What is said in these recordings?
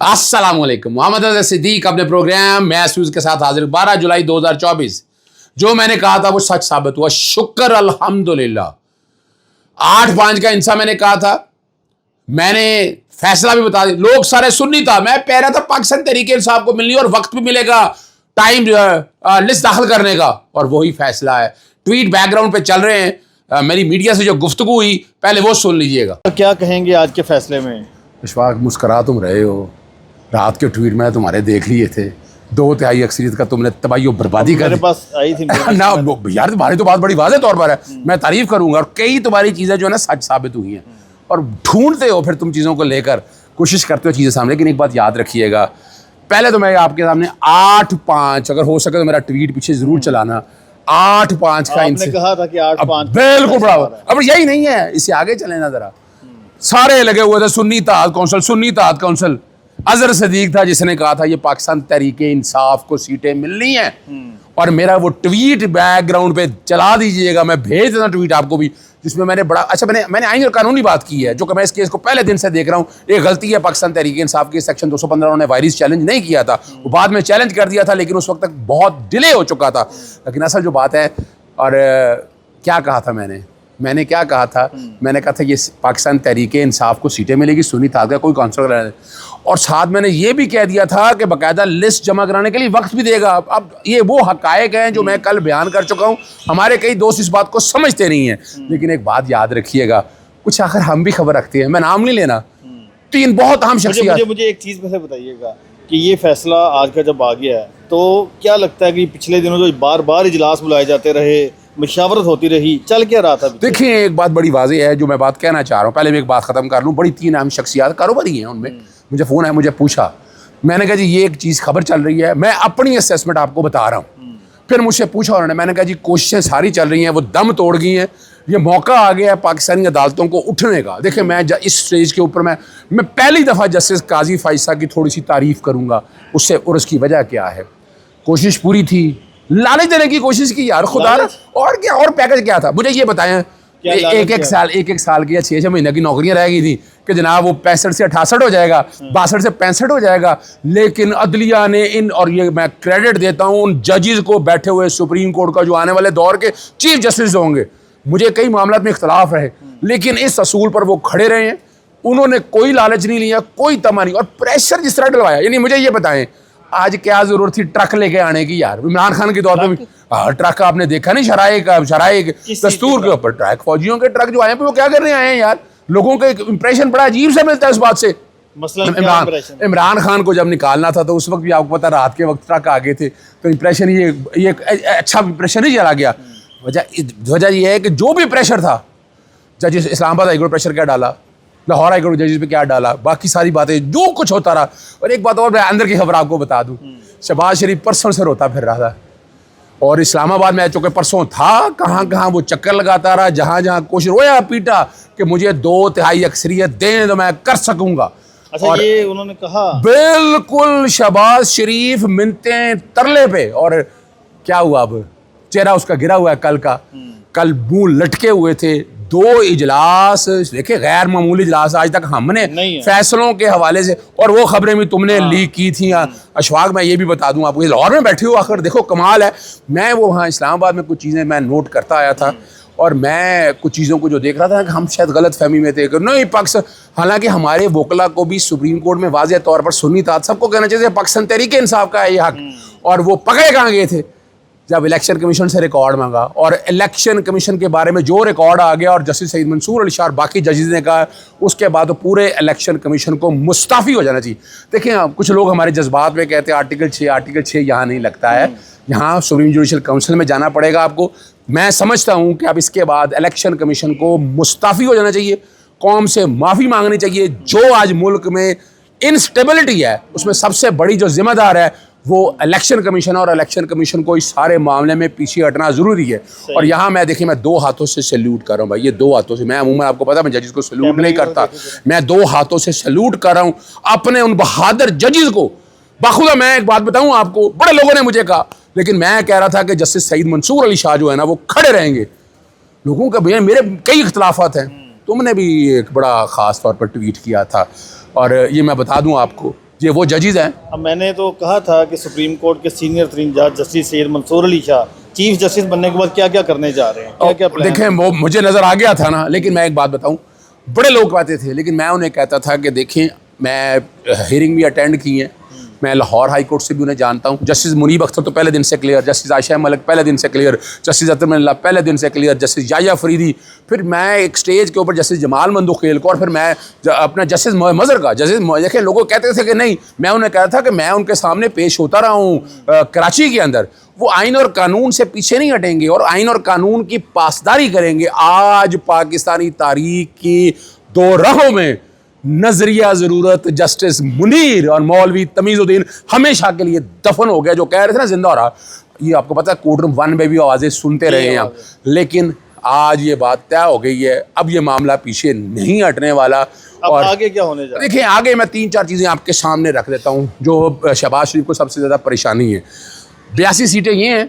अस्सलाम वालेकुम। मोहम्मद अज़हर सिद्दीक अपने प्रोग्राम मैसूस के साथ हाजिर। 12 जुलाई 2024 जो मैंने कहा था वो सच साबित हुआ। शुक्र अल्हम्दुलिल्लाह। 8/5 का इंसान मैंने कहा था, मैंने फैसला भी बता दिया। लोग सारे सुन्नी था, मैं कह रहा था पाकिस्तान तहरीक इंसाफ को मिलनी और वक्त भी मिलेगा टाइम लिस्ट दाखिल करने का, और वही फैसला है। ट्वीट बैकग्राउंड पे चल रहे हैं। मेरी मीडिया से जो गुफ्तगू हुई पहले वो सुन लीजिएगा। तो क्या कहेंगे आज के फैसले में? इशफाक, मुस्करा तुम रहे हो। रात के ट्वीट में तुम्हारे देख लिए थे। 2/3 अक्सरियत का तुमने तबाही और बर्बादी कर मेरे पास आई थी ना यार, तुम्हारी तो बात बड़ी वाज़ेह तौर पर है। मैं तारीफ करूंगा, और कई तुम्हारी चीज़ें जो है ना सच साबित हुई हैं, और ढूंढते हो फिर तुम चीज़ों को लेकर, कोशिश करते हो चीज़ें सामने। लेकिन एक बात याद रखिएगा, पहले तो मैं आपके सामने 8/5, अगर हो सके तो मेरा ट्वीट पीछे जरूर चलाना। 8/5 का आपने कहा था कि 8/5 बिल्कुल बराबर। अब यही नहीं है, इससे आगे चले ना जरा। सारे लगे हुए थे, सुन्नी इत्तेहाद काउंसिल, सुन्नी इत्तेहाद काउंसिल। अज़हर सिद्दीक था जिसने कहा था ये पाकिस्तान तहरीक इंसाफ को सीटें मिलनी है, और मेरा वो ट्वीट बैकग्राउंड पे चला दीजिएगा, मैं भेज देता ट्वीट आपको भी, जिसमें मैंने बड़ा अच्छा मैंने आईन और कानूनी बात की है, जो कि मैं इस केस को पहले दिन से देख रहा हूँ। एक गलती है पाकिस्तान तहरीक इंसाफ की, सेक्शन 215 उन्होंने वायरस चैलेंज नहीं किया था, वो बाद में चैलेंज कर दिया था, लेकिन उस वक्त तक बहुत डिले हो चुका था। लेकिन असल जो बात है, और क्या कहा था मैंने क्या कहा था? मैंने कहा था ये पाकिस्तान तहरीक इंसाफ को सीटें मिलेगी, सुन्नी इत्तेहाद का कोई काउंसिलर नहीं, और साथ मैंने ये भी कह दिया था कि बाकायदा लिस्ट जमा कराने के लिए वक्त भी देगा। अब ये वो हकायक हैं जो मैं कल बयान कर चुका हूँ। हमारे कई दोस्त इस बात को समझते नहीं हैं, लेकिन एक बात याद रखिएगा, कुछ आखिर हम भी खबर रखते हैं। मैं नाम नहीं लेना, 3 बहुत अहम शख्सियत। मुझे एक चीज़ पहले बताइएगा कि ये फैसला आज का जब आ गया है, तो क्या लगता है कि पिछले दिनों जो बार बार इजलास बुलाए जाते रहे, मशावरत होती रही, चल क्या रहा था? देखिए, एक बात बड़ी वाज़ेह है जो मैं बात कहना चाह रहा हूँ। पहले मैं एक बात ख़त्म कर लूँ। बड़ी 3 अहम शख्सियत कारोबारी हैं, उनमें मुझे फ़ोन है, मुझे पूछा, मैंने कहा जी ये एक चीज़ खबर चल रही है, मैं अपनी असेसमेंट आपको बता रहा हूँ। फिर मुझसे पूछा उन्होंने, मैंने कहा जी कोशिशें सारी चल रही हैं, वो दम तोड़ गई हैं, ये मौका आ गया है पाकिस्तानी अदालतों को उठने का। देखिए, मैं इस स्टेज के ऊपर मैं पहली दफ़ा जस्टिस काजी फाइसा की थोड़ी सी तारीफ़ करूँगा उससे, और उसकी वजह क्या है। कोशिश पूरी थी, लालच देने की कोशिश की यार, खुदा। और क्या, और पैकेज क्या था मुझे ये बताएं। एक साल की या 6 महीने की नौकरियां रह गई थी कि जनाब वो 65 से 68 हो जाएगा, 62 से 65 हो जाएगा। लेकिन अदलिया ने और ये मैं क्रेडिट देता हूँ उन जजेस को, बैठे हुए सुप्रीम कोर्ट का, जो आने वाले दौर के चीफ जस्टिस होंगे। मुझे कई मामलों में इख्तलाफ रहे, लेकिन इस असूल पर वो खड़े रहे हैं। उन्होंने कोई लालच नहीं लिया, कोई तमा नहीं, और प्रेशर जिस तरह डलवाया। यानी मुझे ये बताएं, आज क्या जरूरत थी ट्रक लेके आने की यार? इमरान खान के दौर पे भी ट्रक आपने देखा नहीं? शराय दस्तूर के ऊपर ट्रक, फौजियों के ट्रक जो आए पे वो क्या करने आए हैं यार? लोगों का इंप्रेशन बड़ा अजीब से मिलता है इस बात से। इमरान खान को जब निकालना था तो उस वक्त भी आपको पता, रात के वक्त ट्रक आ गए थे, तो इंप्रेशन ये अच्छा इंप्रेशन नहीं चला गया। वजह यह है कि जो भी प्रेशर था, जजेस इस्लामाबाद हाईकोर्ट प्रेशर क्या डाला, लाहौर हाईकोर्ट जजेस पे क्या डाला, बाकी सारी बातें जो कुछ होता रहा। और एक बात और मैं अंदर की खबर आपको बता दूं, शहबाज शरीफ परसों से रोता फिर रहा था, और इस्लामाबाद में चूँकि परसों था, कहाँ वो चक्कर लगाता रहा, जहाँ कोशिश रोया पीटा कि मुझे 2/3 अक्सरियत दें तो मैं कर सकूंगा। अच्छा, और ये उन्होंने कहा बिल्कुल शहबाज शरीफ मिन्नते तरले पे, और क्या हुआ? अब चेहरा उसका गिरा हुआ है कल मुंह लटके हुए थे। 2 इजलास, देखिए गैर मामूली इजलास आज तक हमने फैसलों के हवाले से, और वो खबरें भी तुमने लीक की थी। अशफाक, मैं ये भी बता दूं आपको, लाहौर में बैठे हो, आखिर देखो कमाल है। मैं वो वहाँ इस्लामाबाद में कुछ चीज़ें मैं नोट करता आया था, और मैं कुछ चीज़ों को जो देख रहा था कि हम शायद गलत फहमी में थे कि नहीं पाकिस्तान, हालांकि हमारे वोकला को भी सुप्रीम कोर्ट में वाज़ेह तौर पर सुन्नी इत्तेहाद सबको कहना चाहिए पाकिस्तान तहरीक इंसाफ का है ये हक, और वो पकड़े कहाँ गए थे जब इलेक्शन कमीशन से रिकॉर्ड मांगा, और इलेक्शन कमीशन के बारे में जो रिकॉर्ड आ गया और जस्टिस सईद मंसूर अली शाह और बाकी जजेस ने कहा, उसके बाद तो पूरे इलेक्शन कमीशन को मुस्ताफ़ी हो जाना चाहिए। देखिए, कुछ लोग हमारे जज्बात में कहते हैं आर्टिकल 6 यहाँ नहीं लगता है, यहाँ सुप्रीम जुडिशल काउंसिल में जाना पड़ेगा आपको। मैं समझता हूँ कि अब इसके बाद इलेक्शन कमीशन को मुस्ताफ़ी हो जाना चाहिए, कौम से माफ़ी मांगनी चाहिए। जो आज मुल्क में इंस्टेबिलिटी है उसमें सबसे बड़ी जो जिम्मेदार है वो इलेक्शन कमीशन, और इलेक्शन कमीशन को इस सारे मामले में पीछे हटना ज़रूरी है। और यहाँ मैं देखिए, मैं 2 हाथों से सैल्यूट कर रहा हूँ भाई, ये 2 हाथों से। मैं अमूमन आपको पता मैं जजेस को सैल्यूट नहीं करता, मैं 2 हाथों से सैल्यूट कर रहा हूँ अपने उन बहादुर जजेस को। बाखुदा मैं एक बात बताऊँ आपको, बड़े लोगों ने मुझे कहा, लेकिन मैं कह रहा था कि जस्टिस सईद मंसूर अली शाह जो है ना वो खड़े रहेंगे। लोगों का भैया मेरे कई इख्तलाफात हैं, तुमने भी एक बड़ा ख़ास तौर पर ट्वीट किया था, और ये मैं बता दूँ आपको, ये वो जजेस हैं। अब मैंने तो कहा था कि सुप्रीम कोर्ट के सीनियर तरीन जज justice Syed Mansoor Ali Shah chief justice बनने के बाद क्या क्या करने जा रहे हैं, क्या क्या प्लान? देखें वो मुझे नज़र आ गया था ना, लेकिन मैं एक बात बताऊं, बड़े लोग कहते थे, लेकिन मैं उन्हें कहता था कि देखें मैं हियरिंग भी अटेंड की है, मैं लाहौर हाई कोर्ट से भी उन्हें जानता हूं। जस्टिस मुनीब अख्तर तो पहले दिन से क्लियर, जस्टिस आयशा मलिक पहले दिन से क्लियर, जस्टिस अतर मिल्ला पहले दिन से क्लियर, जस्टिस याया फरीदी, फिर मैं एक स्टेज के ऊपर जस्टिस जमाल मंदुखेल को, और फिर मैं अपना जस्टिस मज़र का जस्टिस देखें, लोगों कहते थे कि नहीं, मैं उन्हें कहता था कि मैं उनके सामने पेश होता रहा हूँ कराची के अंदर, वो आइन और कानून से पीछे नहीं हटेंगे और आइन और कानून की पासदारी करेंगे। आज पाकिस्तानी तारीख की दो राहों में नजरिया ज़रूरत जस्टिस मुनीर और मौलवी तमीज़ुद्दीन हमेशा के लिए दफन हो गया। जो कह रहे थे ना जिंदा हो रहा, ये आपको पता है कोर्ट रूम 1 में भी आवाज़ें सुनते रहे हैं हम, लेकिन आज ये बात तय हो गई है, अब ये मामला पीछे नहीं हटने वाला। अब और आगे क्या होने जा रहा है? देखिए आगे मैं 3-4 चीज़ें आपके सामने रख देता हूँ जो शहबाज शरीफ को सबसे ज़्यादा परेशानी है। 82 सीटें ये हैं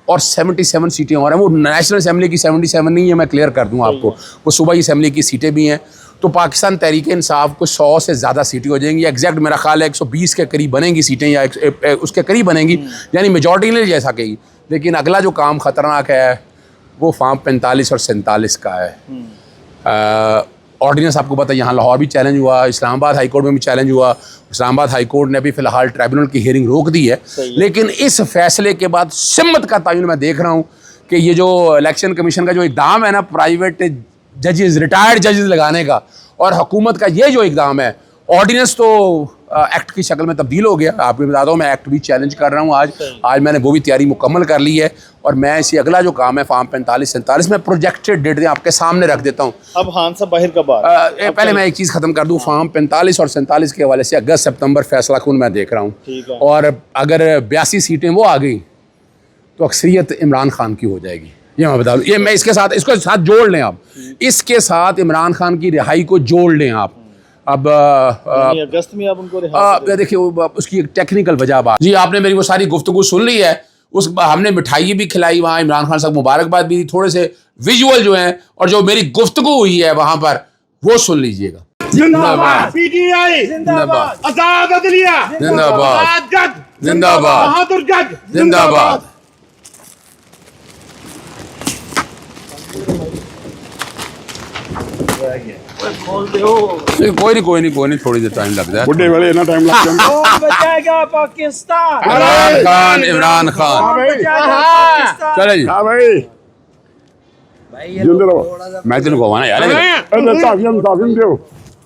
और 77 सीटें और हैं। वो नेशनल असम्बली की 77 नहीं है, मैं क्लियर कर दूँ आपको, वो सूबाई असम्बली की सीटें भी हैं। तो पाकिस्तान तहरीक इंसाफ को 100 से ज़्यादा सीटें हो जाएंगी, एग्जैक्ट मेरा ख्याल है 120 के करीब बनेंगी सीटें या उसके करीब बनेंगी, यानी मेजॉरिटी नहीं जा सकेगी। लेकिन अगला जो काम ख़तरनाक है वो फार्म 45 और 47 का है। ऑर्डिनेंस आपको पता है यहाँ लाहौर भी चैलेंज हुआ, इस्लामाबाद हाई कोर्ट में भी चैलेंज हुआ। इस्लामाबाद हाई कोर्ट ने भी फ़िलहाल ट्राइब्यूनल की हियरिंग रोक दी है, लेकिन इस फैसले के बाद सिमत का तयन मैं देख रहा हूँ कि ये जो इलेक्शन कमीशन का जो इक़दाम है ना प्राइवेट जजेस, रिटायर्ड जजेस लगाने का, और हुकूमत का ये जो इक़दाम है, ऑर्डिनेंस तो एक्ट की शक्ल में तब्दील हो गया। आपको बताता हूँ मैं एक्ट भी चैलेंज कर रहा हूँ आज मैंने वो भी तैयारी मुकम्मल कर ली है, और मैं इसी अगला जो काम है फार्म 45-47 में प्रोजेक्टेड डेट आपके सामने रख देता हूँ। अब खान साहब बाहर का बात पहले मैं एक चीज़ ख़त्म कर दूँ, फार्म 45 और 47 के हवाले से अगस्त सितंबर फैसला कौन मैं देख रहा हूँ, और अगर 82 सीटें वो आ गई तो अक्सरियत इमरान खान की हो जाएगी। ये मैं बता दूँ, ये मैं इसके साथ जोड़ लें आप, इसके साथ इमरान खान की रिहाई को जोड़ लें आप। अब अगस्त में आप उनको देखिए उसकी एक टेक्निकल वजह बात जी, आपने मेरी वो सारी गुफ्तगू सुन ली है, उस हमने मिठाई भी खिलाई वहाँ, इमरान खान साहब मुबारकबाद भी दी, थोड़े से विजुअल जो हैं और जो मेरी गुफ्तगू हुई है वहाँ पर वो सुन लीजिएगा। जिंदाबाद पीटीआई, जिंदाबाद आजाद अदलिया, जिंदाबाद आजाद जज, जिंदाबाद बहादुर जज, जिंदाबाद। कोई नहीं थोड़ी देर टाइम लग जाए, बुढ़े वाले ना टाइम लग जाए। कौन बचाएगा पाकिस्तान? इमरान खान चले जी। हाँ भाई जिंदे रहो। मैं तेन गवाना यार ताज़ीम दो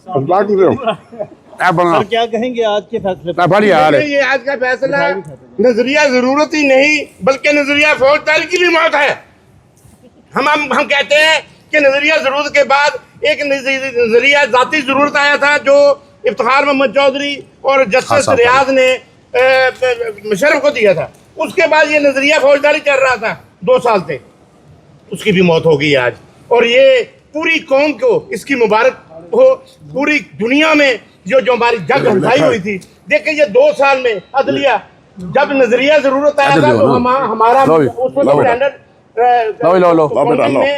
अखलाक दो। सर क्या कहेंगे आज के फैसले पर? बड़ी यार ये आज का फैसला नजरिया जरूरत ही नहीं बल्कि नजरिया फौजदारी की भी मौत है। हम कहते हैं कि नजरिया जरूरत के बाद एक नजरिया जाती जरूरत आया था जो इफ्तिखार मोहम्मद चौधरी और जस्टिस रियाज ने मुशर्रफ को दिया था। उसके बाद ये नजरिया फौजदारी चल रहा था 2 साल से, उसकी भी मौत हो गई आज। और ये पूरी कौम को इसकी मुबारक हो, पूरी दुनिया में जो हमारी जंग हंसाई हुई थी। देखिए ये 2 साल में अदलिया, जब नजरिया जरूरत आया था तो हमारा स्टैंडर्ड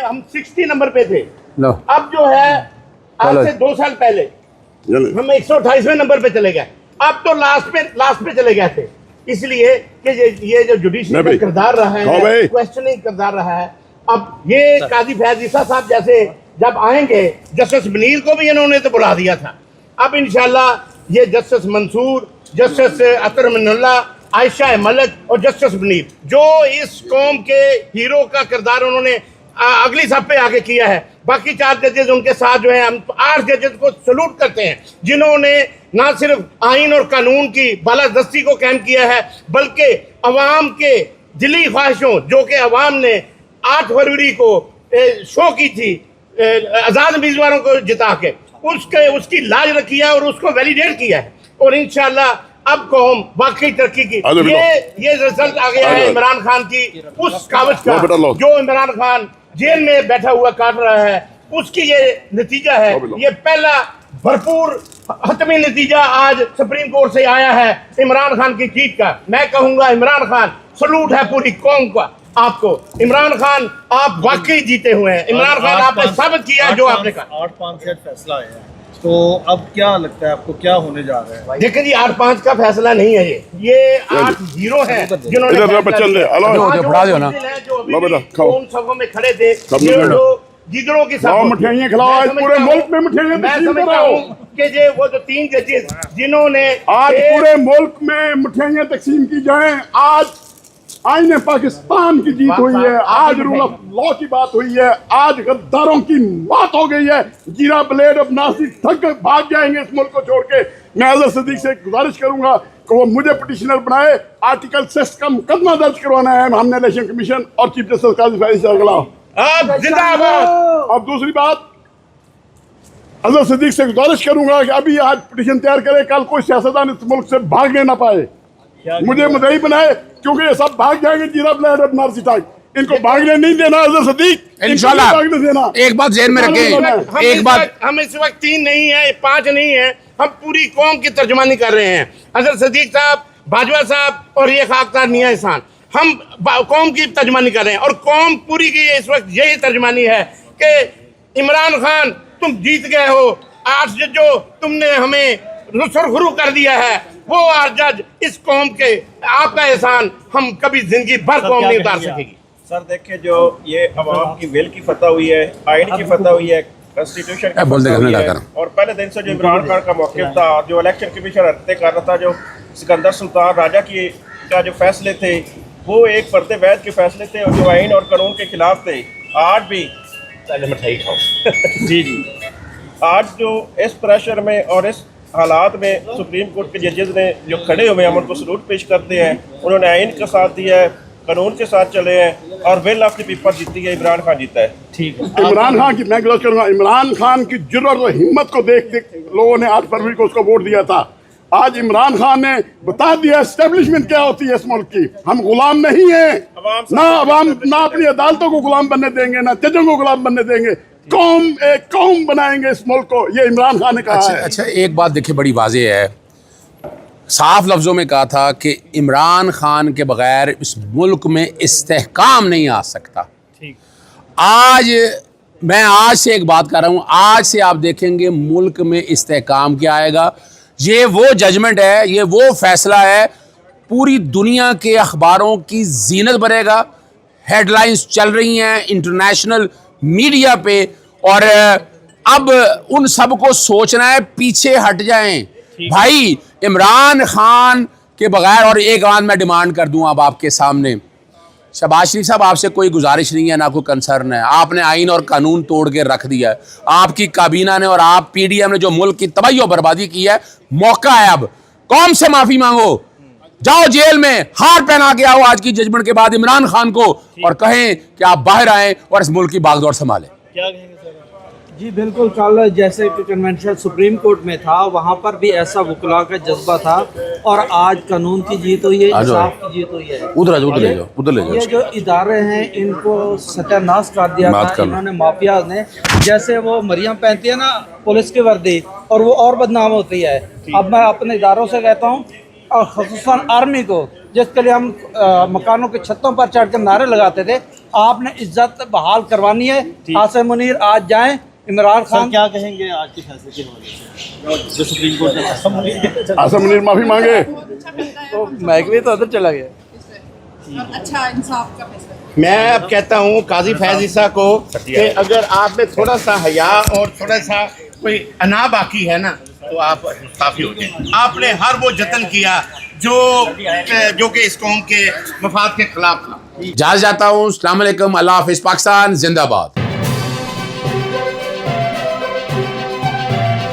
हम 60 नंबर पे थे। अब जो है आज से 2 साल पहले हम 128वें नंबर पे चले गए। अब तो लास्ट पे चले गए थे, इसलिए कि ये जो जुडिशरी का किरदार रहा है, क्वेश्चनिंग किरदार रहा है। अब ये काजी फैज ईसा साहब जैसे जब आएंगे, जस्टिस मुनीर को भी इन्होंने तो बुला दिया था, अब इंशाल्लाह ये जस्टिस मंसूर, जस्टिस अतर मिन्नल्ला, आयशा मलिक और जस्टिस मुनीर, जो इस कौम के हीरो का किरदार उन्होंने अगली सब पे आगे किया है। बाकी 4 जजेस उनके साथ जो है, हम 8 जजेस को सलूट करते हैं जिन्होंने ना सिर्फ आइन और कानून की बालादस्ती को कायम किया है बल्कि अवाम के दिली ख्वाहिशों, जो कि अवाम ने 8 फरवरी को शो की थी आज़ाद उम्मीदवारों को जिता के, उसकी लाज रखी है और उसको वैलिडेट किया है। और इंशाल्लाह अब कौम वाकई तरक्की की, ये रिजल्ट आ गया है इमरान खान की उस कावज का जो इमरान खान जेल में बैठा हुआ काट रहा है, उसकी ये नतीजा है। ये पहला भरपूर हतमी नतीजा आज सुप्रीम कोर्ट से आया है इमरान खान की जीत का। मैं कहूंगा इमरान खान सलूट है पूरी कौम का आपको। इमरान खान आप वाकई जीते हुए हैं। इमरान खान आपने साबित किया जो आपने कहा। 8-5 फैसला आया है तो अब क्या लगता है आपको, क्या होने जा रहा है? देखिए जी 8-5 का फैसला नहीं है, ये 8-0 है जिन्होंने इधर फैसला बच्चन दे, किया। हेलो, वहाँ जो जो पढ़ा दो ना। मुस्लिम हैं, जो अभी लो बेटा, भी खाओ। उन सभों में खड़े थे, सब ये लोग जो गिदड़ों की खाओ, सब मिठाइयाँ खिलाओ, आज पूरे मुल्क में मिठाइयाँ मैं तकसीम समझता कराओ। हूँ कि ये वो जो 3 जजेस जिन्होंने आज एक- पूरे मुल्क में मिठाइयाँ तकसीम की जाएं। आज आईने पाकिस्तान की जीत हुई है, आज रूल ऑफ लॉ की बात हुई है, आज गद्दारों की मौत हो गई है। जीरा ब्लेड अब नासिक थक भाग जाएंगे इस मुल्क को छोड़ के। मैं अजहर सिद्दीक से गुजारिश करूंगा कि वो मुझे पिटिशनर बनाए, आर्टिकल 6 का मुकदमा दर्ज करवाना है हमने इलेक्शन कमीशन और चीफ जस्टिस काजी फैज के खिलाफ। आप जिंदाबाद। अब दूसरी बात, अजहर सिद्दीक से गुजारिश करूंगा कि अभी आज पिटिशन तैयार करे, कल कोई सियासतदान इस मुल्क से भागने ना पाए, मुझे मुद्दई बनाए, क्योंकि ये सब भाग जाएंगे। जीरा ब्लेड और नार्सी टाइप, इनको भागने नहीं देना। अजहर सिद्दीक, इनको इंशाल्लाह। नहीं भागने देना। एक बात ज़हन में रखें, एक बात, हम इस वक्त 3 नहीं है, 5 नहीं है, हम पूरी कौम की तर्जुमानी कर रहे हैं। अजहर सिद्दीक साहब, बाजवा साहब और ये खाकदार मियां एहसान, हम कौम की तर्जुमानी कर रहे हैं और कौम पूरी की इस वक्त यही तर्जुमानी है कि इमरान खान तुम जीत गए हो, आज जो तुमने हमें सुरखरू कर दिया है वो आज जज इस कौम के आपका एहसान हम कभी जिंदगी भर कौम नहीं उतार सकेगी। सर देखिए, जो ये अवाम की विल की फतह हुई है, आइन की फतह हुई है, कॉन्स्टिट्यूशन की बोल दे, फतह हुई क्या है, करूं? और पहले दिन से जो इमरान खान का मौक़िफ़ था, जो इलेक्शन कमीशन हरकतें कर रहा था, जो सिकंदर सुल्तान राजा की का जो फैसले थे वो एक पर्दे वैद के फैसले थे और जो आइन और कानून के खिलाफ थे। आज भी पहले मिठाई खाओ। जी आज जो इस प्रेशर में और इस हालात में सुप्रीम कोर्ट के जजेस ने जो खड़े हुए हैं हम उनको सलूट पेश करते हैं। उन्होंने आइन का साथ दिया है, कानून के साथ चले हैं और विल ऑफ द पीपल जीती है, इमरान खान जीता है। ठीक है। इमरान खान की मैं गुजारिश करूंगा, इमरान खान की जुर्रत और हिम्मत को देख देख लोगों ने 8 फरवरी को उसको वोट दिया था। आज इमरान खान ने बता दिया एस्टेब्लिशमेंट क्या होती है इस मुल्क की। हम गुलाम नहीं हैं, ना अवाम ना अपनी अदालतों को गुलाम बनने देंगे, ना जजों को गुलाम बनने देंगे। कौम एक कौम बनाएंगे इस मुल्क को, ये इमरान खान ने कहा अच्छा है। अच्छा, एक बात देखिए बड़ी वाज़ेह है, साफ लफ्ज़ों में कहा था कि इमरान खान के बगैर इस मुल्क में इस्तेहकाम नहीं आ सकता। आज मैं आज से एक बात कर रहा हूँ, आज से आप देखेंगे मुल्क में इस्तेहकाम क्या आएगा। ये वो जजमेंट है, ये वो फैसला है, पूरी दुनिया के अखबारों की जीनत बनेगा। हेडलाइंस चल रही हैं इंटरनेशनल मीडिया पे और अब उन सब को सोचना है पीछे हट जाएं भाई इमरान खान के बगैर। और एक बात मैं डिमांड कर दूं अब आपके सामने, शहबाज शरीफ साहब आपसे कोई गुजारिश नहीं है, ना कोई कंसर्न है, आपने आइन और कानून तोड़ के रख दिया है। आपकी काबीना ने और आप पीडीएम ने जो मुल्क की तबाही और बर्बादी की है, मौका है अब कौम से माफी मांगो, जाओ जेल में हार पहना के आओ आज की जजमेंट के बाद इमरान खान को और कहें कि आप बाहर आए और इस मुल्क की बागडोर संभालें। क्या कहेंगे सर? जी बिल्कुल, कल जैसे कि कन्वेंशन सुप्रीम कोर्ट में था वहाँ पर भी ऐसा वकला का जज्बा था और आज कानून की जीत हुई है, इंसाफ की जीत हुई है। उधर ले जाओ, उधर ले ये जाओ। जो इदारे हैं इनको सत्यानाश कर दिया बात था कर लो। इन्होंने, माफिया ने। जैसे वो मरियम पहनती है ना पुलिस की वर्दी और वो और बदनाम होती है। अब मैं अपने इदारों से कहता हूँ और ख़ुसूसन आर्मी को, जिसके लिए हम मकानों के छतों पर चढ़ कर नारे लगाते थे, आपने इज्जत बहाल करवानी है। आसिम मुनीर आज जाएं, इमरान सर खान क्या कहेंगे आज के फैसले के हवाले से जो सुप्रीम कोर्ट ने आसिम मुनीर माफी मांगे। तो महकमे तो उधर चला गया। अच्छा इंसाफ का फैसला। मैं अब कहता हूँ काजी फैज ईसा को कि अगर आप में थोड़ा सा हया और थोड़ा सा कोई अना बाकी है ना तो आप काफ़ी हो जाए। आपने हर वो जतन किया जो कि इस कौम के मफाद के खिलाफ था। जा जाता हूँ, अस्सलाम वालेकुम, अल्लाह हाफिज़, पाकिस्तान जिंदाबाद।